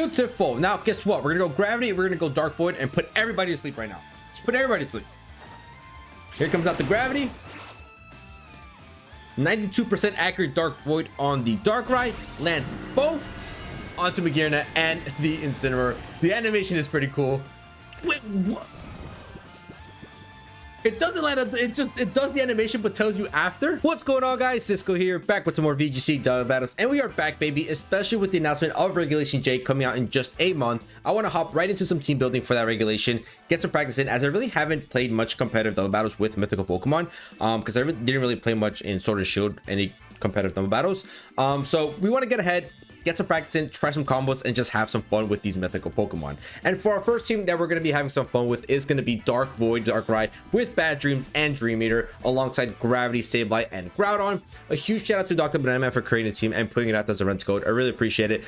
Beautiful. Now, guess what? We're gonna go Gravity, we're gonna go Dark Void, and put everybody to sleep right now. Just put everybody to sleep. Here comes out the Gravity. 92% accurate Dark Void on the Darkrai. Lands both onto Magearna and the Incineroar. The animation is pretty cool. Wait, what? It doesn't land up, it does the animation but tells you after. What's going on, guys? Cisco here, back with some more VGC Double Battles, and we are back, baby, especially with the announcement of Regulation J coming out in just a month. I want to hop right into some team building for that regulation, get some practice in, as I really haven't played much competitive Double Battles with mythical Pokemon, because I didn't really play much in Sword and Shield, any competitive Double Battles. So we want to get ahead, get some practice in, try some combos, and just have some fun with these mythical Pokemon. And for our first team that we're going to be having some fun with is going to be Dark Void, Darkrai with Bad Dreams and Dream Eater alongside Gravity, Sableye, and Groudon. A huge shout out to Dr. Banana Man for creating a team and putting it out as a rent code. I really appreciate it.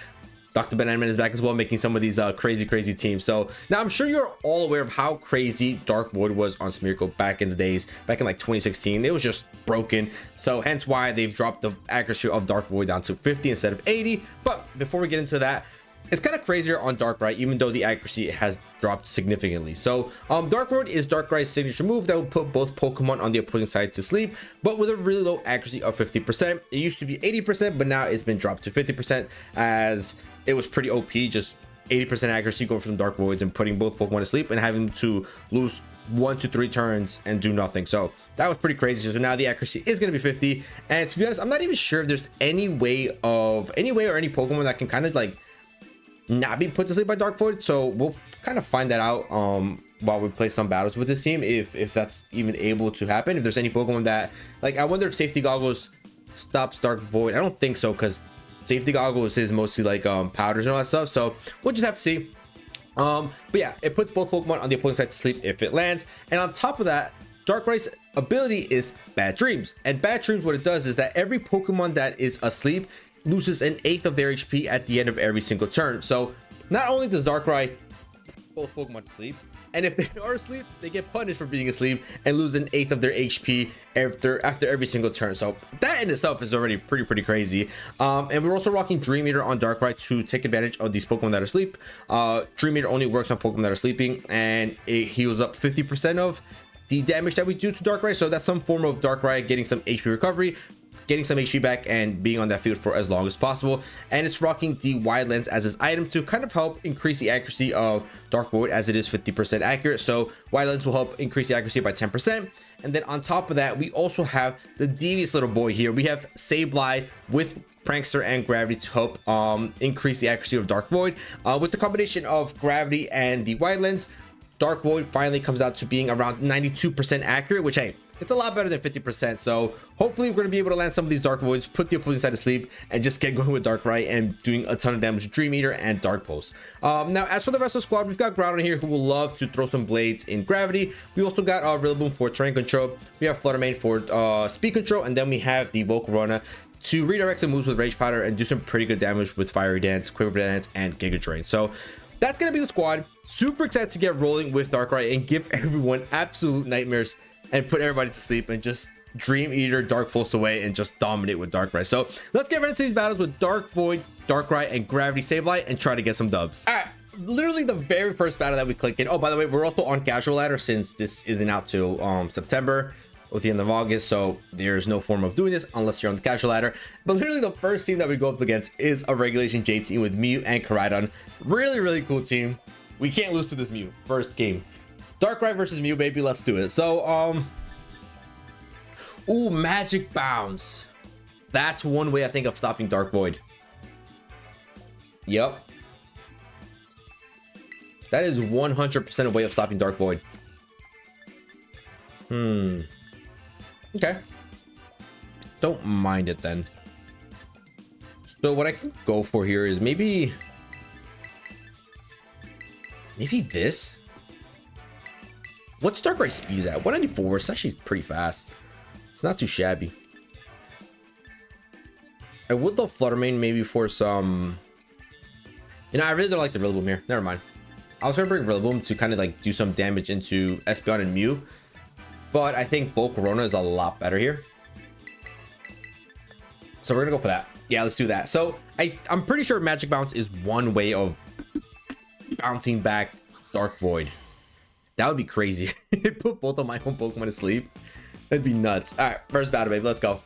Dr. Banana Man is back as well, making some of these crazy teams. So now I'm sure you're all aware of how crazy Dark Void was on Smeargle back in the days, back in like 2016. It was just broken. So hence why they've dropped the accuracy of Dark Void down to 50 instead of 80. But before we get into that, it's kind of crazier on Darkrai, even though the accuracy has dropped significantly. So Dark Void is Darkrai's signature move that will put both Pokemon on the opposing side to sleep, but with a really low accuracy of 50%. It used to be 80%, but now it's been dropped to 50%, as it was pretty OP, just 80% accuracy going from Dark Voids and putting both Pokemon to sleep and having to lose 1 to 3 turns and do nothing. So that was pretty crazy. So now the accuracy is going to be 50. And to be honest, I'm not even sure if there's any way or any Pokemon that can kind of like not be put to sleep by Dark Void. So we'll kind of find that out while we play some battles with this team, if that's even able to happen. If there's any Pokemon that, like, I wonder if Safety Goggles stops Dark Void. I don't think so, because Safety Goggles is mostly like powders and all that stuff, so we'll just have to see. But yeah, it puts both Pokemon on the opposing side to sleep if it lands. And on top of that, Darkrai's ability is Bad Dreams, and Bad Dreams, what it does is that every Pokemon that is asleep loses an 1/8 of their HP at the end of every single turn. So not only does Darkrai put both Pokemon to sleep, and if they are asleep, they get punished for being asleep and lose an 1/8 of their HP after every single turn. So that in itself is already pretty crazy. And we're also rocking Dream Eater on Darkrai to take advantage of these Pokemon that are asleep. Dream Eater only works on Pokemon that are sleeping, and it heals up 50% of the damage that we do to Darkrai. So that's some form of Darkrai getting some HP recovery, getting some HP back, and being on that field for as long as possible. And it's rocking the Wide Lens as its item to kind of help increase the accuracy of Dark Void, as it is 50% accurate. So Wide Lens will help increase the accuracy by 10%. And then on top of that, we also have the devious little boy here. We have Sableye with Prankster and Gravity to help increase the accuracy of Dark Void. With the combination of Gravity and the Wide Lens, Dark Void finally comes out to being around 92% accurate, which, hey, it's a lot better than 50%. So hopefully we're going to be able to land some of these Dark Voids, put the opposing side to sleep, and just get going with Darkrai and doing a ton of damage to Dream Eater and Dark Pulse. Now, as for the rest of the squad, we've got Groudon here, who will love to throw some blades in Gravity. We also got Rillaboom for terrain control. We have Fluttermane for speed control, and then we have the Volcarona to redirect some moves with Rage Powder and do some pretty good damage with Fiery Dance, Quiver Dance, and Giga Drain. So that's going to be the squad. Super excited to get rolling with Darkrai and give everyone absolute nightmares and put everybody to sleep and just Dream Eater, Dark Pulse away and just dominate with Darkrai. So let's get right into these battles with Dark Void, Darkrai, and Gravity Sableye and try to get some dubs. All right, literally the very first battle that we click in. Oh, by the way, we're also on casual ladder since this isn't out till September or the end of August, so there's no form of doing this unless you're on the casual ladder. But literally the first team that we go up against is a Regulation J team with Mew and Koraidon. Really cool team. We can't lose to this Mew first game. Darkrai versus Mew, baby, let's do it. So ooh, Magic Bounce. That's one way I think of stopping Dark Void. Yep, that is 100% a way of stopping Dark Void. Okay, don't mind it then. So what I can go for here is maybe this. What's Darkrai speed at? 194. It's actually pretty fast. It's not too shabby. I would love Fluttermane maybe for some... You know, I really don't like the Rillaboom here. Never mind. I was going to bring Rillaboom to kind of like do some damage into Espeon and Mew, but I think Volcarona is a lot better here. So we're going to go for that. Yeah, let's do that. So I'm pretty sure Magic Bounce is one way of bouncing back Dark Void. That would be crazy. Put both of my own Pokemon to sleep. That'd be nuts. All right, first battle, baby. Let's go.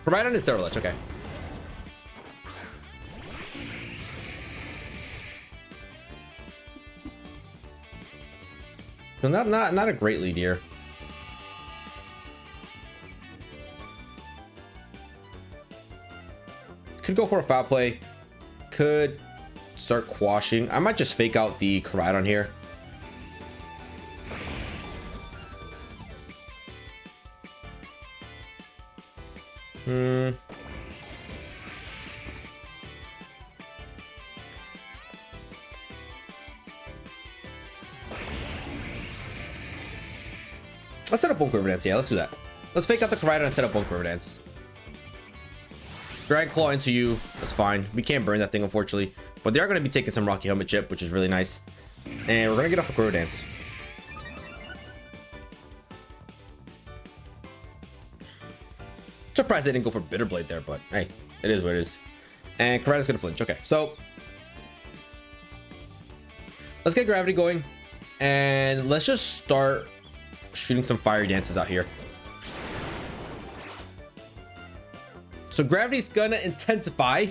Koraidon and Scarlet. Okay. So not a great lead here. Could go for a foul play. Could start quashing. I might just fake out the Koraidon here. Let's set up Bone Quiver Dance. Yeah, let's do that. Let's fake out the Koraidon and set up Bone Quiver Dance. Dragon Claw into you. That's fine. We can't burn that thing, unfortunately. But they are going to be taking some Rocky Helmet chip, which is really nice. And we're going to get off a Quiver Dance. Surprised they didn't go for Bitter Blade there, but hey, it is what it is. And Koraidon's going to flinch. Okay, so let's get Gravity going. And let's just start shooting some fire dances out here. So Gravity's gonna intensify,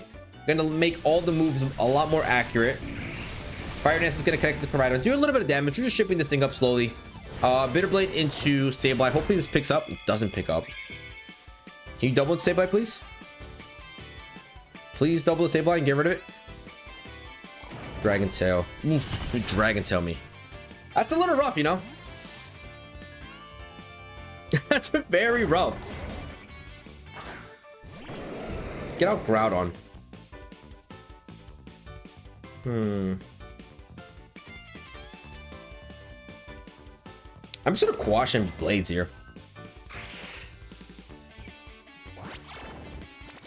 gonna make all the moves a lot more accurate. Fire Dance is gonna connect to Koraidon, do a little bit of damage. You're just shipping this thing up slowly. Bitter Blade into Sableye. Hopefully this picks up. It doesn't pick up. Can you double the Sableye, please? Please double the Sableye and get rid of it. Dragon Tail. Dragon Tail me. That's a little rough, you know. That's very rough. Get out Groudon. I'm just gonna quash Blades here.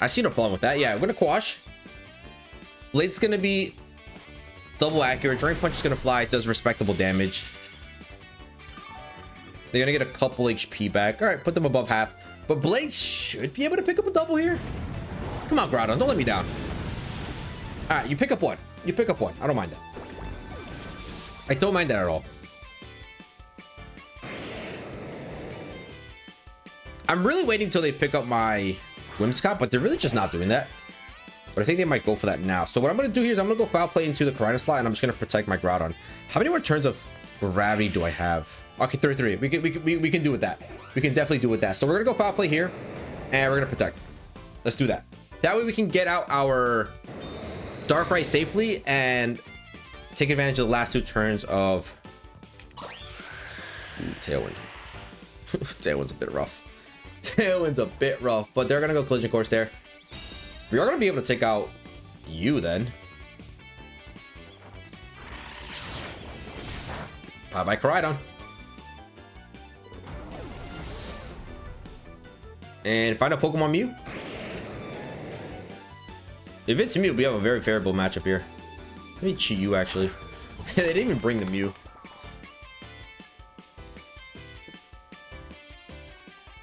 I see no problem with that. Yeah, I'm gonna quash. Blade's gonna be double accurate. Drain Punch is gonna fly. It does respectable damage. They're gonna get a couple HP back. All right, put them above half. But Blade should be able to pick up a double here. Come on, Groudon, don't let me down. All right, you pick up one. You pick up one. I don't mind that. I don't mind that at all. I'm really waiting until they pick up my Whimsicott, but they're really just not doing that. But I think they might go for that now. So what I'm going to do here is I'm going to go Foul Play into the Koraidon slot, and I'm just going to protect my Groudon. How many more turns of Gravity do I have? Okay, 33. We can do with that. We can definitely do with that. So we're going to go Foul Play here, and we're going to protect. Let's do that. That way we can get out our Darkrai safely and take advantage of the last two turns of Tailwind. Tailwind's a bit rough. Tailwind's a bit rough, but they're gonna go Collision Course there. We are gonna be able to take out you then. Bye bye Koraidon. And find a Pokemon Mew. If it's Mew, we have a very favorable matchup here. Let me cheat you actually. They didn't even bring the Mew.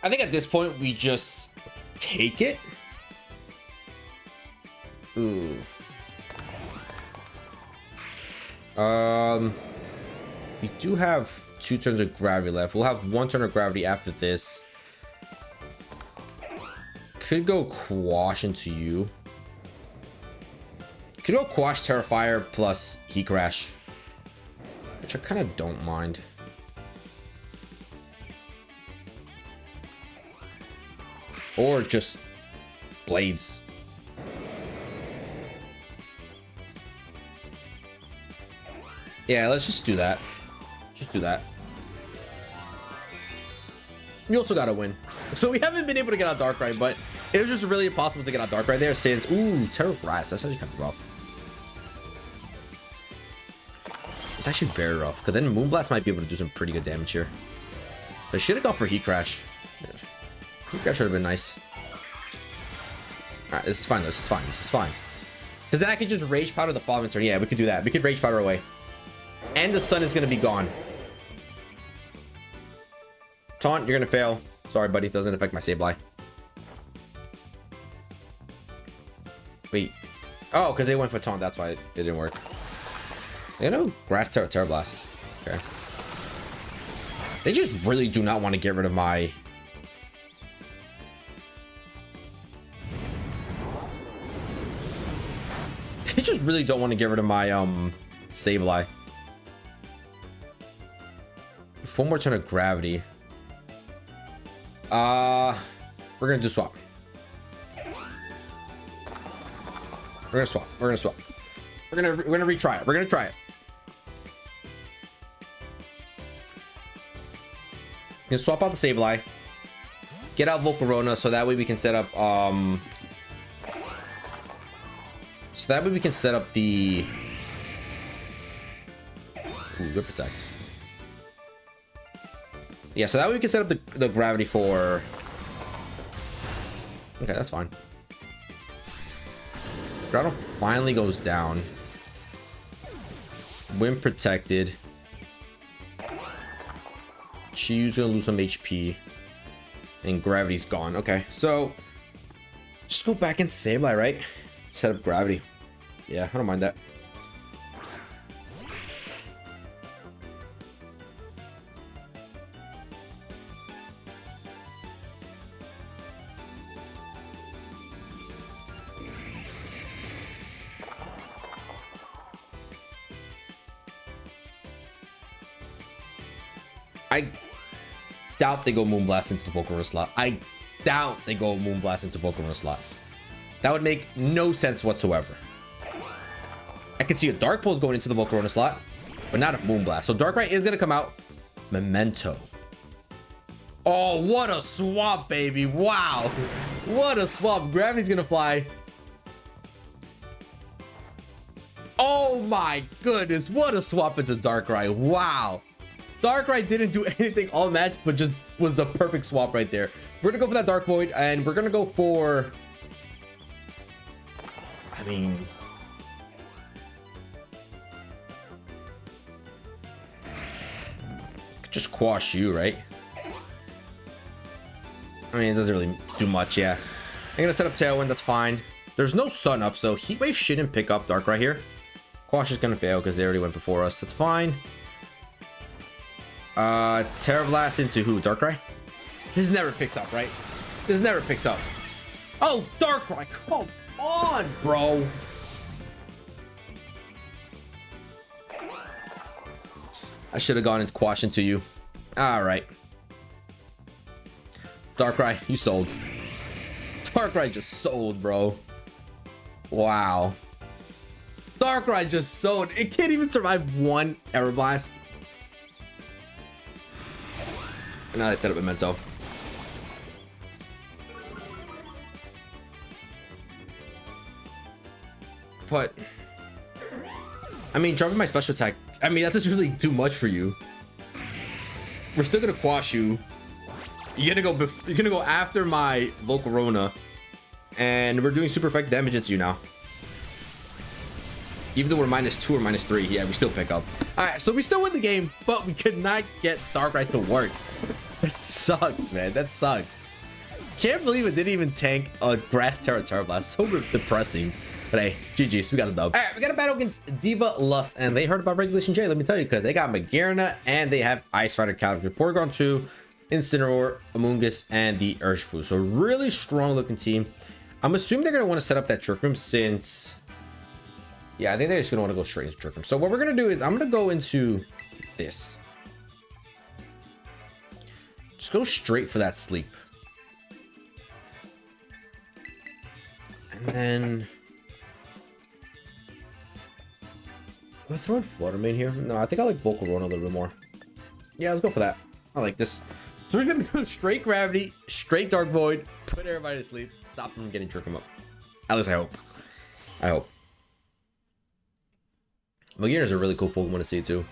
I think at this point we just take it. Ooh. We do have 2 turns of Gravity left. We'll have 1 turn of Gravity after this. Could go Quash into you. Could go Quash Terrifier plus Heat Crash, which I kind of don't mind. Or just Blades. Yeah, let's just do that. Just do that. We also gotta win. So we haven't been able to get out Darkrai, but it was just really impossible to get out Darkrai there since... Ooh, Terrorize. That's actually kind of rough. It's actually very rough, because then Moonblast might be able to do some pretty good damage here. I should have gone for Heat Crash. Heat Crash would have been nice. Alright, this is fine though. This is fine. This is fine. Because then I could just Rage Powder the following turn. Yeah, we could do that. We could Rage Powder away. And the sun is going to be gone. Taunt, you're going to fail. Sorry, buddy. It doesn't affect my Sableye. Wait. Oh, because they went for Taunt. That's why it didn't work. You know, Grass Terra Blast. Okay. They just really do not want to get rid of my... They just really don't want to get rid of my Sableye. One more turn of Gravity. We're gonna do swap. We're gonna swap. We're gonna swap. We're gonna retry it. We're gonna try it. Gonna swap out the Sableye. Get out Volcarona so that way we can set up the Whip Protect. Yeah, so that way we can set up the Gravity for... Okay, that's fine. Grotto finally goes down. Wind Protected. She's gonna lose some HP. And Gravity's gone. Okay, so... Just go back into Sableye, right? Set up Gravity. Yeah, I don't mind that. I doubt they go Moonblast into the Volcarona slot. I doubt they go Moonblast into Volcarona slot. That would make no sense whatsoever. I could see a Dark Pulse going into the Volcarona slot, but not a Moonblast. So Darkrai is gonna come out. Memento. Oh, what a swap, baby. Wow. What a swap. Gravity's gonna fly. Oh my goodness. What a swap into Darkrai. Wow. Darkrai didn't do anything all match, but just was a perfect swap right there. We're gonna go for that Dark Void, and we're gonna go for... I mean... Just quash you, right? I mean, it doesn't really do much, yeah. I'm gonna set up Tailwind, that's fine. There's no Sun up, so Heat Wave shouldn't pick up Darkrai here. Quash is gonna fail because they already went before us. That's fine. Terra Blast into who? Darkrai? This never picks up, right? This never picks up. Oh, Darkrai, come on, bro. I should have gone and Quash into you. All right. Darkrai, you sold. Darkrai just sold, bro. Wow. Darkrai just sold. It can't even survive one Terra Blast. And now they set up Memento. But I mean, dropping my special attack, I mean, that doesn't really do much for you. We're still gonna quash you. You're gonna go after my Volcarona, and we're doing super effect damage into you now. Even though we're -2 or -3, yeah, we still pick up. All right, so we still win the game, but we could not get Darkrai to work. That sucks, man. That sucks. Can't believe it didn't even tank a Grass Terra Blast. So depressing. But hey, GG's, we got the dub. All right, we got a battle against Diva Lust, and they heard about Regulation J, let me tell you, because they got Magearna, and they have Ice Rider Calypso, Porygon 2, Incineroar, Amoonguss, and the Urshifu. So really strong looking team. I'm assuming they're going to want to set up that Trick Room since... Yeah, I think they're just going to want to go straight into Trick Room. So what we're going to do is I'm going to go into this. Just go straight for that Sleep. And then... Do I throw in Flutter Mane here? No, I think I like Volcarona a little bit more. Yeah, let's go for that. I like this. So we're gonna go straight Gravity, straight Dark Void, put everybody to sleep, stop them from getting Trick 'em up. At least I hope. I hope. Magearna's a really cool Pokemon to see too.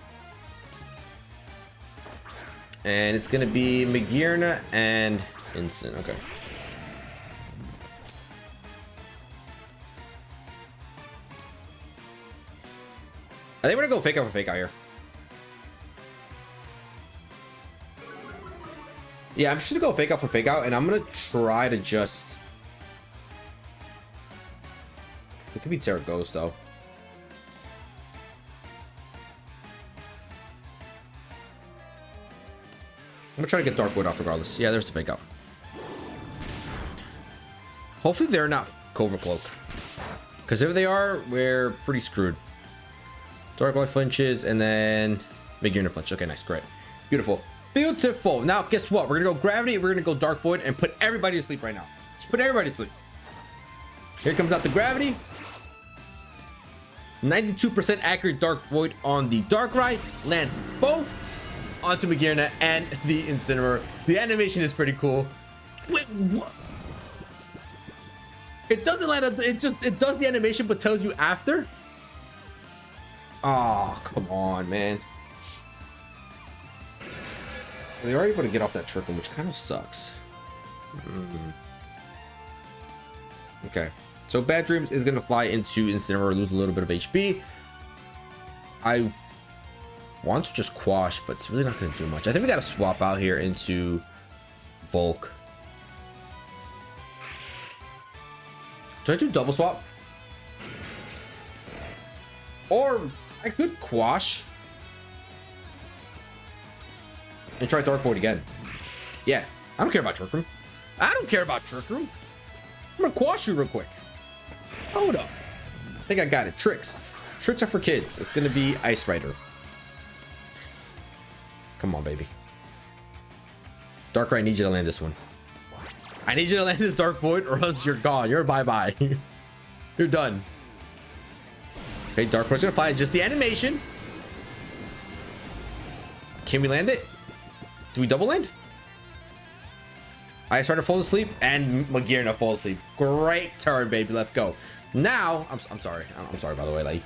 And it's gonna be Magearna and Instant. Okay. I think we're gonna go Fake Out for Fake Out here. Yeah, I'm just gonna go Fake Out for Fake Out, and I'm gonna try to just... It could be Terra Ghost though. gonna try to get Dark Void off regardless. Yeah, there's the fake out. Hopefully they're not Covert Cloak. Because if they are, we're pretty screwed. Dark Void flinches, and then big unit flinch. Okay, nice, great. Beautiful. Beautiful. Now, guess what? We're gonna go Gravity, we're gonna go Dark Void, and put everybody to sleep right now. Just put everybody to sleep. Here comes out the Gravity. 92% accurate Dark Void on the Darkrai. Lands both onto Magearna and the Incineroar. The animation is pretty cool. Wait, what? It doesn't land up, it does the animation but tells you after. Oh, come on, man. They are able to get off that trickle, which kind of sucks. Okay, so Bad Dreams is gonna fly into Incineroar, lose a little bit of HP. I want to just Quash, but it's really not gonna do much. I think we gotta swap out here into Volk. Do I do double swap? Or I could Quash and try Dark Void again. Yeah, I don't care about Trick Room. I don't care about Trick Room. I'm gonna Quash you real quick. Hold up. I think I got it. Tricks. Tricks are for kids. It's gonna be Ice Rider. Come on, baby. Darkrai, I need you to land this one. I need you to land this Dark Void or else you're gone. You're bye-bye. You're done. Okay, Dark Void's gonna fly. Just the animation. Can we land it? Do we double land? Ice Rider falls asleep and Magearna falls asleep. Great turn, baby. Let's go. Now, I'm sorry. I'm sorry, by the way. Like,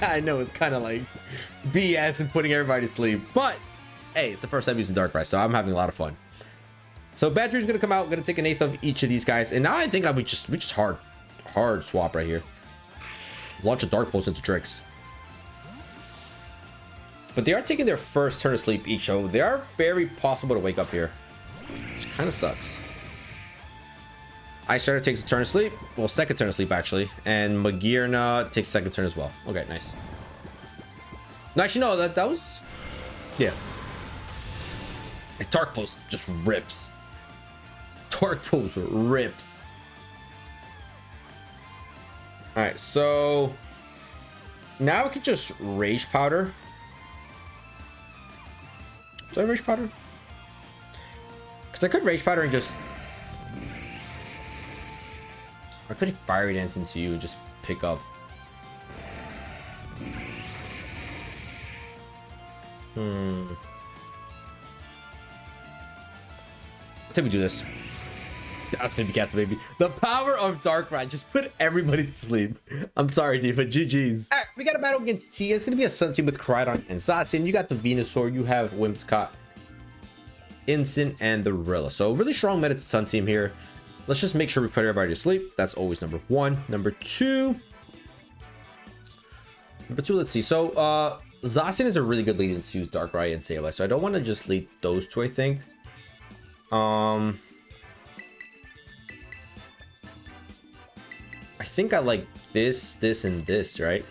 I know it's kind of like BS and putting everybody to sleep, but hey, it's the first time using Darkrai, so I'm having a lot of fun. So Bad Dream's gonna come out, gonna take an eighth of each of these guys, and now I think we just hard swap right here. Launch a Dark Pulse into Tricks. But they are taking their first turn of sleep each, so they are very possible to wake up here. Which kind of sucks. Ice Rider takes a turn of sleep. Well, second turn of sleep, actually. And Magearna takes second turn as well. Okay, nice. No, actually, no, that was... Yeah. Dark Pulse just rips. Dark Pulse rips. Alright, so... Now we can just Rage Powder. Do I Rage Powder? Because I could Rage Powder and just... I could Fiery Dance into you and just pick up. Let's say we do this. That's gonna be cats, baby. The power of Darkrai. Just put everybody to sleep. I'm sorry, D, but GG's. Alright, we got a battle against Tia. It's gonna be a Sun Team with Koraidon and Zacian. You got the Venusaur, you have Whimsicott, Incin, and the Rilla. So really strong meta Sun Team here. Let's just make sure we put everybody to sleep. That's always number one. Number two, let's see. So Zacian is a really good lead into Darkrai and Sableye. So I don't want to just lead those two, I think. I think I like this, and this, right?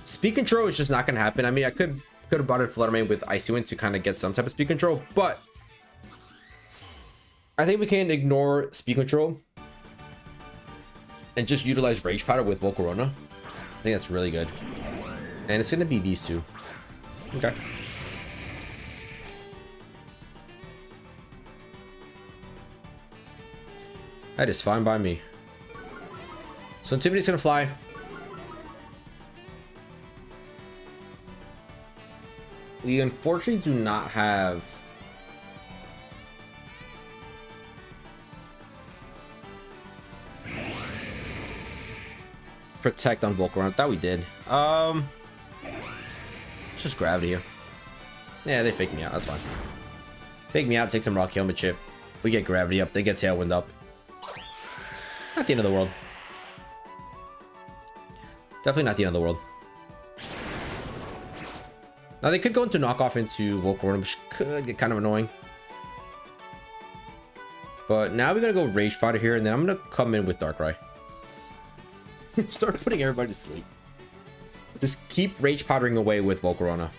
Speed control is just not gonna happen. I mean, I could have brought in Fluttermane with Icy Wind to kind of get some type of speed control, but I think we can ignore speed control and just utilize Rage Powder with Volcarona. I think that's really good. And it's gonna be these two. Okay. That is fine by me. So Intimidate's gonna fly. We unfortunately do not have Protect on Volcarona. I thought we did. Just Gravity here. Yeah, they fake me out. That's fine. Fake me out, take some Rock Helmet Chip. We get Gravity up. They get Tailwind up. Not the end of the world. Definitely not the end of the world. Now they could go into knockoff into Volcarona, which could get kind of annoying. But now we're gonna go Rage Powder here, and then I'm gonna come in with Darkrai. Start putting everybody to sleep. Just keep Rage Powdering away with Volcarona.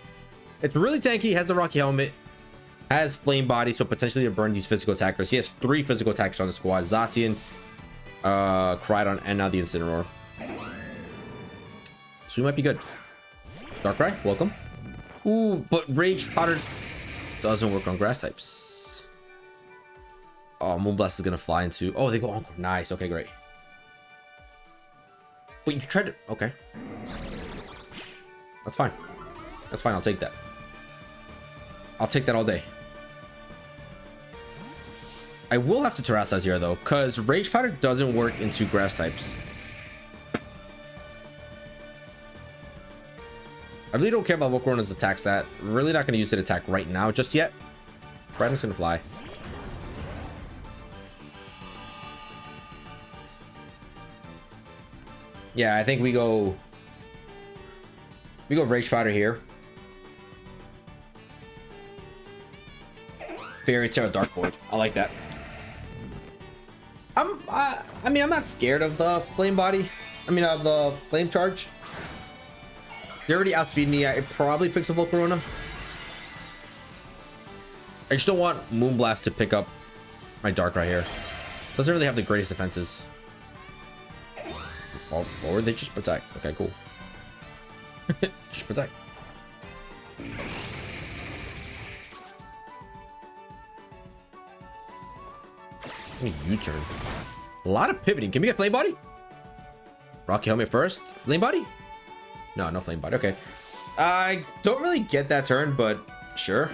It's really tanky, has the Rocky Helmet. Has flame body, so potentially to burn these physical attackers. He has 3 physical attackers on the squad: Zacian, Koraidon, and now the Incineroar. So we might be good. Darkrai, welcome. Ooh, but Rage Powder doesn't work on grass types. Oh, Moonblast is gonna fly into. Oh, they go Encore. Nice. Okay, great. But you tried to. Okay. That's fine. That's fine. I'll take that. I'll take that all day. I will have to Terrasilize here though, because Rage Powder doesn't work into grass types. I really don't care about Volcarona's attack stat. Really not going to use it attack right now just yet. Koraidon's going to fly. Yeah, I think we go Rage Powder here. Fairy Tail Dark Void. I like that. I mean, I'm not scared of the flame body. I mean, of the flame charge. They're already outspeed me. It probably picks up Volcarona. I just don't want Moonblast to pick up my Darkrai here. Doesn't really have the greatest defenses. Fall forward, they just protect. Okay, cool. Just protect. U-turn. A lot of pivoting. Can we get Flame Body? Rocky Helmet first. Flame Body? No, no Flame Body. Okay. I don't really get that turn, but sure.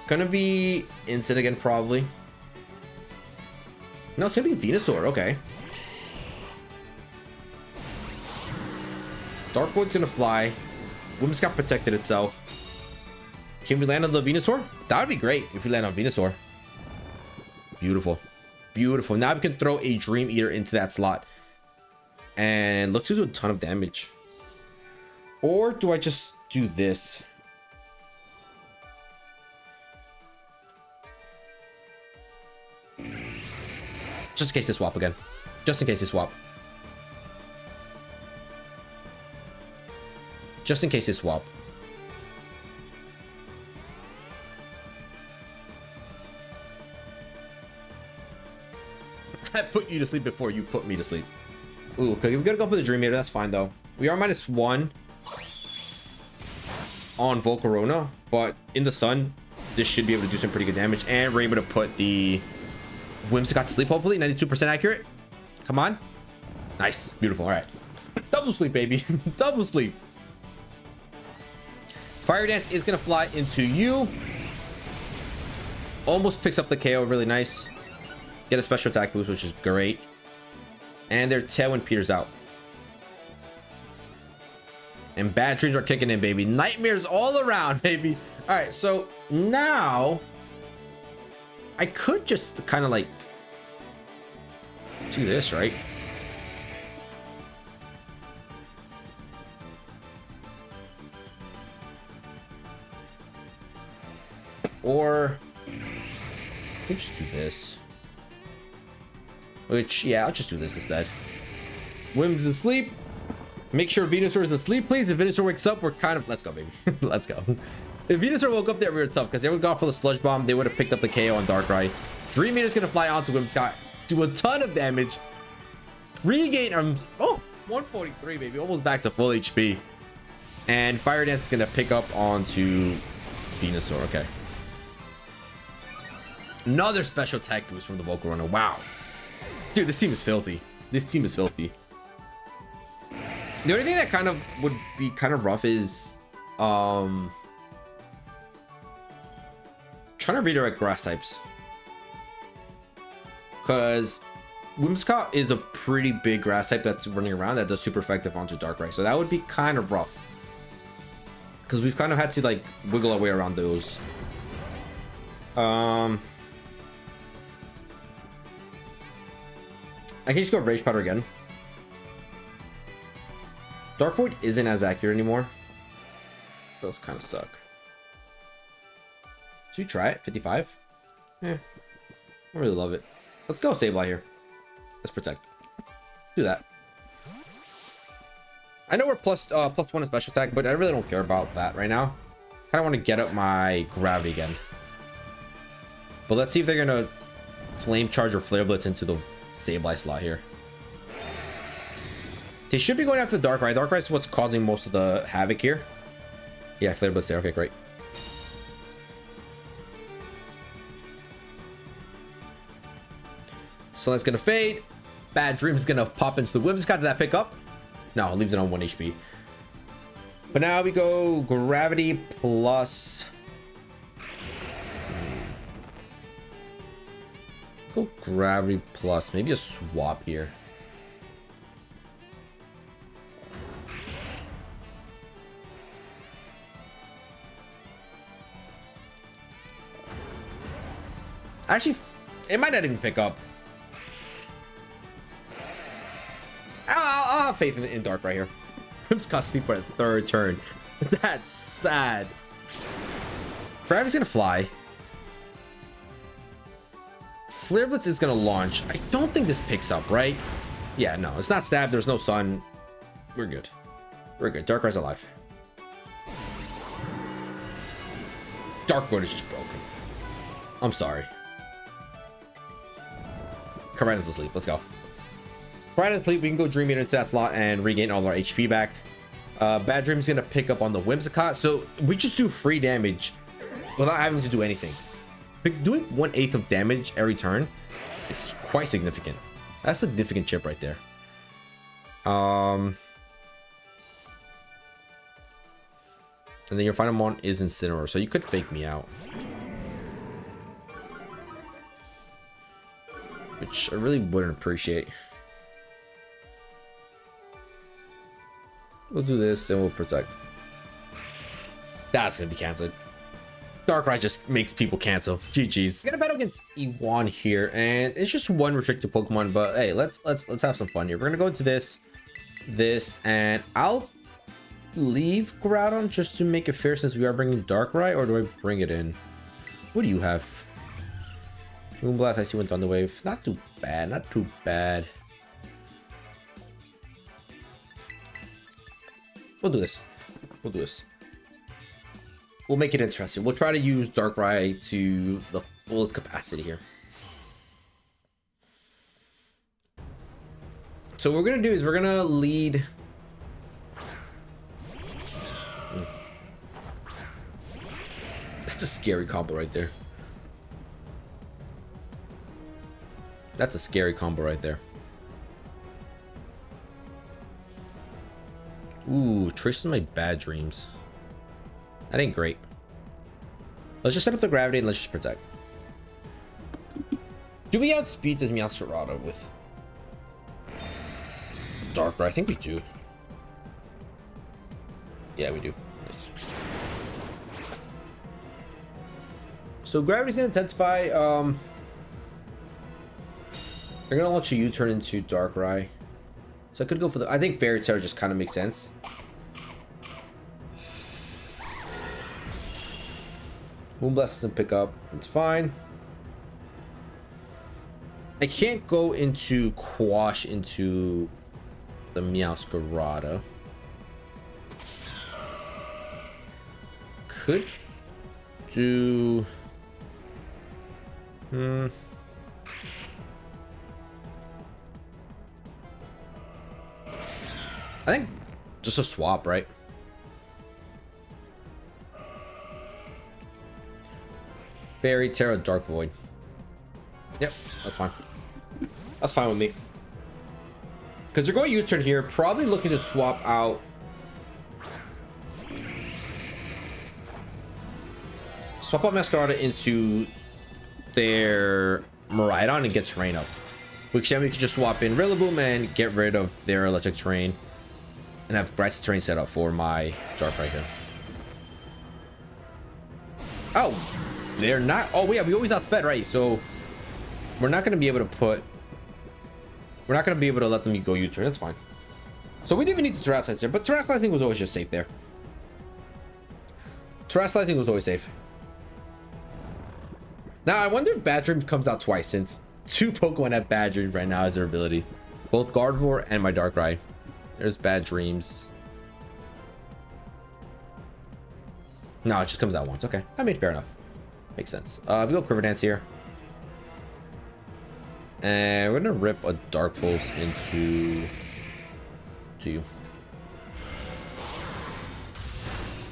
Gonna be Instant again, probably. No, it's gonna be Venusaur. Okay. Dark Void's gonna fly. Whimsicott protected itself. Can we land on the Venusaur? That would be great if we land on Venusaur. Beautiful. Beautiful. Now we can throw a Dream Eater into that slot. And looks to do a ton of damage. Or do I just do this? Just in case they swap again. Just in case they swap. Just in case they swap. I put you to sleep before you put me to sleep. Ooh, okay, we gotta go for the Dream Eater. That's fine though. We are -1 on Volcarona, but in the sun, this should be able to do some pretty good damage. And we're able to put the Whimsicott to sleep, hopefully. 92% accurate. Come on. Nice. Beautiful. All right. Double sleep, baby. Double sleep. Fire Dance is gonna fly into you. Almost picks up the KO. Really nice. Get a special attack boost, which is great. And their Tailwind peters out. And bad dreams are kicking in, baby. Nightmares all around, baby. All right, so now I could just kind of like do this, right? Or I could just do this. Which, yeah, I'll just do this instead. Whim's asleep. Make sure Venusaur is asleep, please. If Venusaur wakes up, we're kind of... Let's go, baby. Let's go. If Venusaur woke up there, we were tough, because they would have gone for the Sludge Bomb. They would have picked up the KO on Darkrai. Dream Eater's going to fly onto Whimsicott. Do a ton of damage. Regain... oh, 143, baby. Almost back to full HP. And Fire Dance is going to pick up onto Venusaur. Okay. Another special attack boost from the Volcarona. Wow. Dude, this team is filthy. This team is filthy. The only thing that kind of would be kind of rough is trying to redirect grass types, because Whimsicott is a pretty big grass type that's running around that does super effective onto Darkrai, so that would be kind of rough, because we've kind of had to like wiggle our way around those. I can just go Rage Powder again. Dark Void isn't as accurate anymore. Those kind of suck. Should we try it? 55? Yeah. I really love it. Let's go Sableye here. Let's protect. Do that. I know we're plus 1 in special attack, but I really don't care about that right now. Kind of want to get up my gravity again. But let's see if they're going to flame charge or flare blitz into the Sableye slot here. They should be going after Darkrai. Darkrai is what's causing most of the havoc here. Yeah, flare blitz there. Okay, great. Sunlight's gonna fade. Bad Dream's gonna pop into the Whimsicott. Did that pick up? No, leaves it on 1 HP. But now we go gravity plus. Go gravity plus maybe a swap here. Actually, it might not even pick up. I'll have faith in Darkrai here. Whimsicott sleep for a 3rd turn. That's sad. Gravity's gonna fly. Flare Blitz is gonna launch. I don't think this picks up, right? Yeah, no, it's not stabbed. There's no sun. We're good. We're good. Darkrai's alive. Dark Mode is just broken. I'm sorry. Karina's asleep. Let's go. Karina's asleep. We can go Dream Eater into that slot and regain all our HP back. Bad Dream's gonna pick up on the Whimsicott, so we just do free damage without having to do anything. Doing 1/8 of damage every turn is quite significant. That's a significant chip right there. And then your final mon is Incineroar, so you could fake me out, which I really wouldn't appreciate. We'll do this and we'll protect. That's gonna be cancelled. Darkrai just makes people cancel. GG's. We're gonna battle against Ewan here, and it's just one restricted Pokemon, but hey, let's have some fun here. We're gonna go into this, and I'll leave Groudon just to make it fair since we are bringing Darkrai, or do I bring it in? What do you have? Moonblast, I see one Thunder Wave. Not too bad, not too bad. We'll do this. We'll do this. We'll make it interesting. We'll try to use Darkrai to the fullest capacity here. So what we're gonna do is we're gonna lead. That's a scary combo right there. That's a scary combo right there. Ooh, Trish is my Bad Dreams. That ain't great. Let's just set up the gravity and let's just protect. Do we outspeed this Meowscarada with Darkrai? I think we do. Yeah, we do. Nice. So gravity's gonna intensify. They're gonna launch a U-turn into Darkrai. So I could go for the. I think Fairy Tale just kind of makes sense. Moonblast doesn't pick up. It's fine. I can't go into Quash into the Meowscarada. Could do. I think just a swap, right? Fairy Tale, Dark Void. Yep, that's fine. That's fine with me. Because they're going U-turn here, probably looking to swap out. Swap out Masquerada into their Miraidon and get terrain up. Which then we can just swap in Rillaboom and get rid of their electric terrain. And have grassy terrain set up for my Darkrai here. Oh, they're not. Oh, yeah, we always outsped, right? So we're not going to be able to put. We're not going to be able to let them go U-turn. That's fine. So we didn't even need to Terrasilize there, but Terrasilizing was always just safe there. Terrasilizing was always safe. Now I wonder if Bad Dreams comes out twice, since 2 Pokemon have Bad Dreams right now as their ability. Both Gardevoir and my Darkrai. There's Bad Dreams. No, it just comes out once. Okay, I mean, fair enough. Makes sense. We go Quiver Dance here. And we're gonna rip a Dark Pulse into you.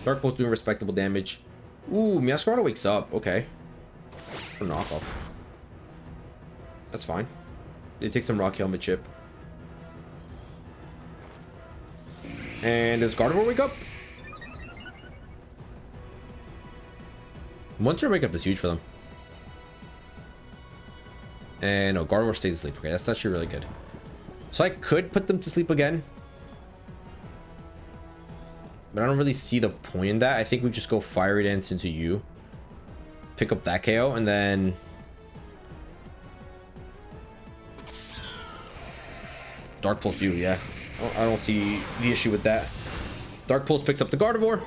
Dark Pulse doing respectable damage. Ooh, Meowscarada wakes up. Okay. For knockoff. That's fine. They take some Rock Helmet chip. And does Gardevoir wake up? One turn wake up is huge for them. And no, Gardevoir stays asleep. Okay, that's actually really good. So I could put them to sleep again. But I don't really see the point in that. I think we just go Fiery Dance into you. Pick up that KO and then... Dark Pulse you, yeah. I don't see the issue with that. Dark Pulse picks up the Gardevoir.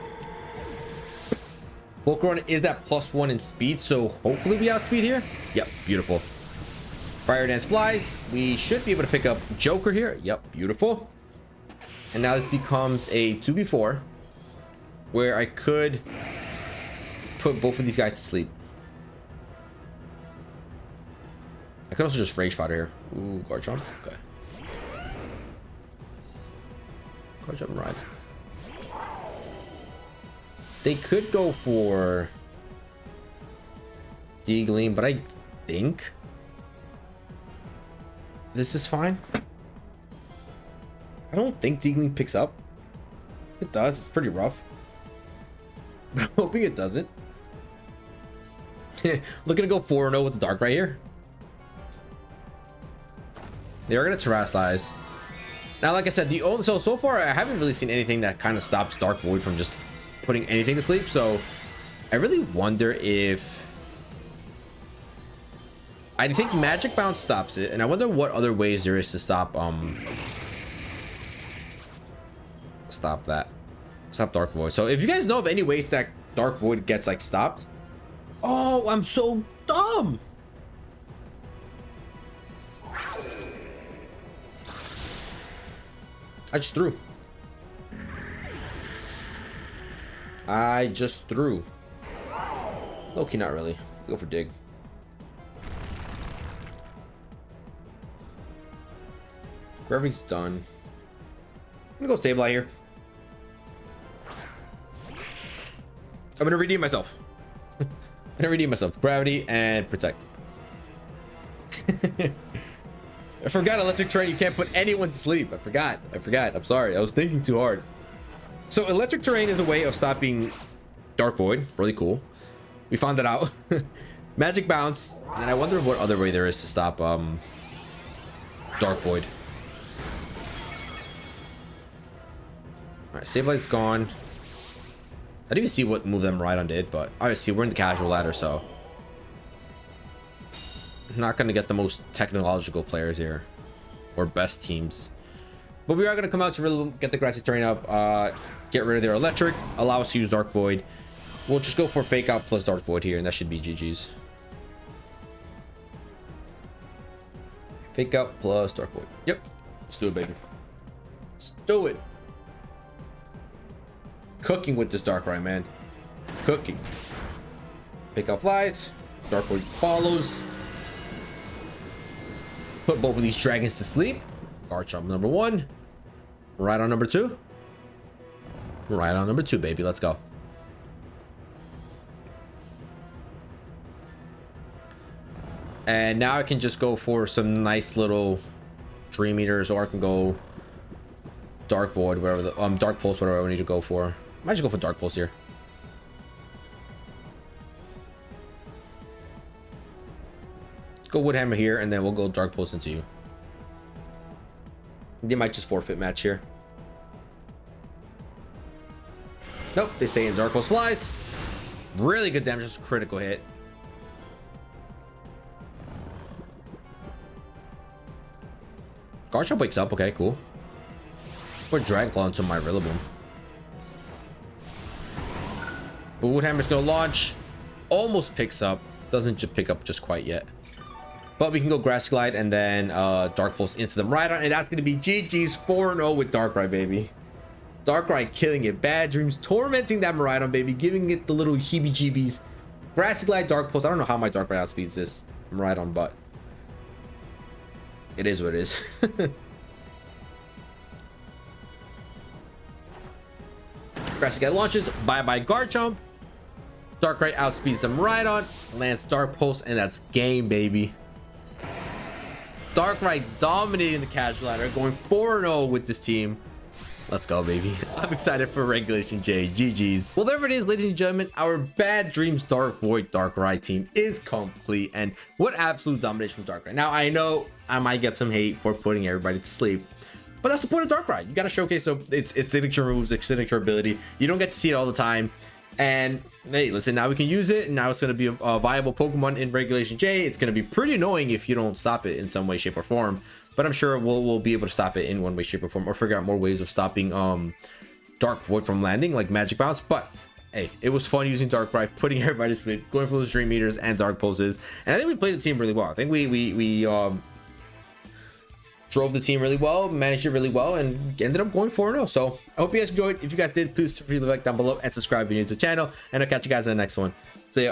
Volcarona is at +1 in speed, so hopefully we outspeed here. Yep, beautiful. Fire Dance flies. We should be able to pick up Joker here. Yep, beautiful. And now this becomes a 2v4 where I could put both of these guys to sleep. I could also just Rage Powder here. Ooh, Guard Jump. Okay. Guard Jump and Ride. They could go for D-Gleam, but I think this is fine. I don't think D-Gleam picks up. It does. It's pretty rough. But I'm hoping it doesn't. Looking to go 4-0 with the Darkrai here. They are going to Terrasilize. Now, like I said, so far I haven't really seen anything that kind of stops Dark Void from just putting anything to sleep. So I really wonder if... I think Magic Bounce stops it, and I wonder what other ways there is to stop stop Dark Void. So if you guys know of any ways that Dark Void gets like stopped... Oh, I'm so dumb. I just threw. Okay, not really. Go for Dig. Gravity's done. I'm gonna go Sableye here. I'm gonna redeem myself. Gravity and Protect. I forgot Electric Terrain. You can't put anyone to sleep. I forgot. I'm sorry. I was thinking too hard. So Electric Terrain is a way of stopping Dark Void. Really cool. We found that out. Magic Bounce. And I wonder what other way there is to stop Dark Void. Alright, Sableye's gone. I didn't even see what move them Rhydon did, but obviously we're in the casual ladder, so I'm not gonna get the most technological players here or best teams. But we are gonna come out to really get the grassy terrain up, get rid of their electric, allow us to use Dark Void. We'll just go for Fake Out plus Dark Void here, and that should be GG's. Fake Out plus Dark Void. Yep. Let's do it, baby. Let's do it. Cooking with this Darkrai, man. Cooking. Fake Out flies. Dark Void follows. Put both of these dragons to sleep. Garchomp number 1. Right on number 2. Right on number 2, baby. Let's go. And now I can just go for some nice little Dream Eaters, or I can go Dark Void, whatever the Dark Pulse, whatever I need to go for. Might just go for Dark Pulse here. Go Wood Hammer here, and then we'll go Dark Pulse into you. They might just forfeit match here. Nope, they stay in. Dark Pulse flies. Really good damage, just critical hit. Garchomp wakes up. Okay, cool. Put Dragon Claw into my Rillaboom. But Wood Hammer's gonna launch. Almost picks up. Doesn't pick up just quite yet. But we can go Grass Glide and then Dark Pulse into them Rhydon, and that's gonna be GG's 4-0 with Darkrai, baby. Darkrai killing it. Bad Dreams tormenting that Miraidon, baby, giving it the little heebie-jeebies. Grassy Glide, Dark Pulse. I don't know how my Darkrai outspeeds this Miraidon, but it is what it is. Grassy Glide launches. Bye-bye Garchomp. Darkrai outspeeds the Miraidon. Lands Dark Pulse, and that's game, baby. Darkrai dominating the casual ladder, going 4-0 with this team. Let's go, baby. I'm excited for Regulation J. GG's. Well, there it is, ladies and gentlemen. Our Bad Dreams Dark Void Darkrai team is complete. And what absolute domination from Darkrai. Now, I know I might get some hate for putting everybody to sleep, but that's the point of Darkrai. You got to showcase its signature moves, its signature ability. You don't get to see it all the time. And hey, listen, now we can use it. And now it's going to be a viable Pokemon in Regulation J. It's going to be pretty annoying if you don't stop it in some way, shape, or form. But I'm sure we'll be able to stop it in one way, shape, or form, or figure out more ways of stopping Dark Void from landing, like Magic Bounce. But hey, it was fun using Darkrai, putting everybody to sleep, going for those Dream Eaters and Dark Pulses. And I think we played the team really well. I think we drove the team really well, managed it really well, and ended up going 4-0. So I hope you guys enjoyed. If you guys did, please leave a like down below and subscribe if you're new to the channel. And I'll catch you guys in the next one. See ya.